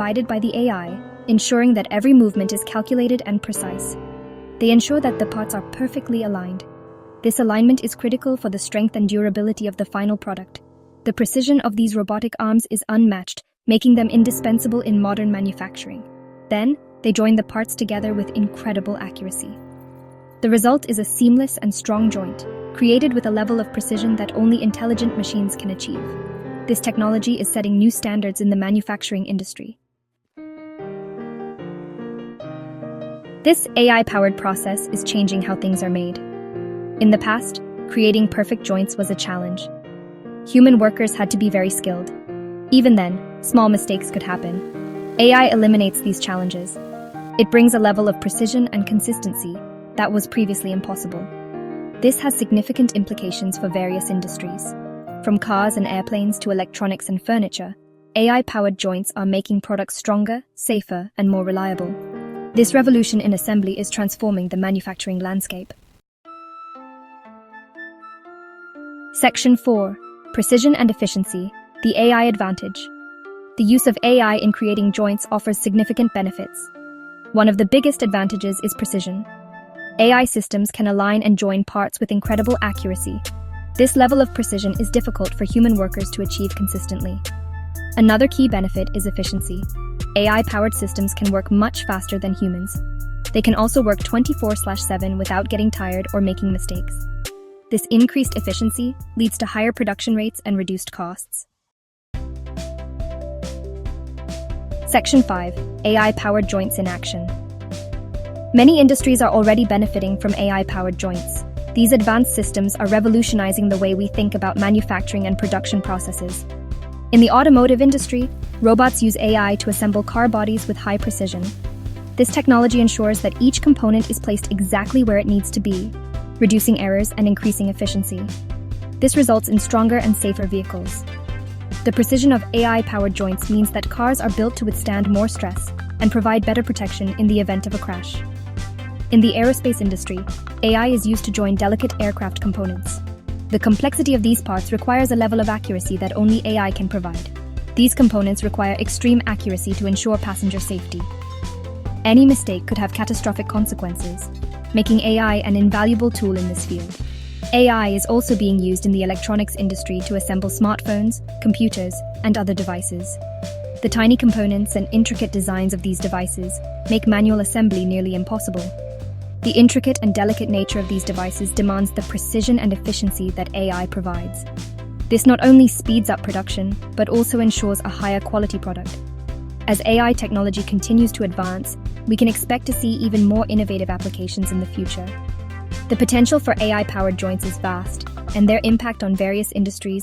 guided by the AI, ensuring that every movement is calculated and precise. They ensure that the parts are perfectly aligned. This alignment is critical for the strength and durability of the final product. The precision of these robotic arms is unmatched, making them indispensable in modern manufacturing. Then, they join the parts together with incredible accuracy. The result is a seamless and strong joint, created with a level of precision that only intelligent machines can achieve. This technology is setting new standards in the manufacturing industry. This AI-powered process is changing how things are made. In the past, creating perfect joints was a challenge. Human workers had to be very skilled. Even then, small mistakes could happen. AI eliminates these challenges. It brings a level of precision and consistency that was previously impossible. This has significant implications for various industries. From cars and airplanes to electronics and furniture, AI-powered joints are making products stronger, safer, and more reliable. This revolution in assembly is transforming the manufacturing landscape. Section 4. Precision and efficiency, the AI advantage. The use of AI in creating joints offers significant benefits. One of the biggest advantages is precision. AI systems can align and join parts with incredible accuracy. This level of precision is difficult for human workers to achieve consistently. Another key benefit is efficiency. AI-powered systems can work much faster than humans. They can also work 24/7 without getting tired or making mistakes. This increased efficiency leads to higher production rates and reduced costs. Section 5. AI-powered joints in action. Many industries are already benefiting from AI-powered joints. These advanced systems are revolutionizing the way we think about manufacturing and production processes. In the automotive industry, robots use AI to assemble car bodies with high precision. This technology ensures that each component is placed exactly where it needs to be, reducing errors and increasing efficiency. This results in stronger and safer vehicles. The precision of AI-powered joints means that cars are built to withstand more stress and provide better protection in the event of a crash. In the aerospace industry, AI is used to join delicate aircraft components. The complexity of these parts requires a level of accuracy that only AI can provide. These components require extreme accuracy to ensure passenger safety. Any mistake could have catastrophic consequences, making AI an invaluable tool in this field. AI is also being used in the electronics industry to assemble smartphones, computers, and other devices. The tiny components and intricate designs of these devices make manual assembly nearly impossible. The intricate and delicate nature of these devices demands the precision and efficiency that AI provides. This not only speeds up production, but also ensures a higher quality product. As AI technology continues to advance, we can expect to see even more innovative applications in the future. The potential for AI-powered joints is vast, and their impact on various industries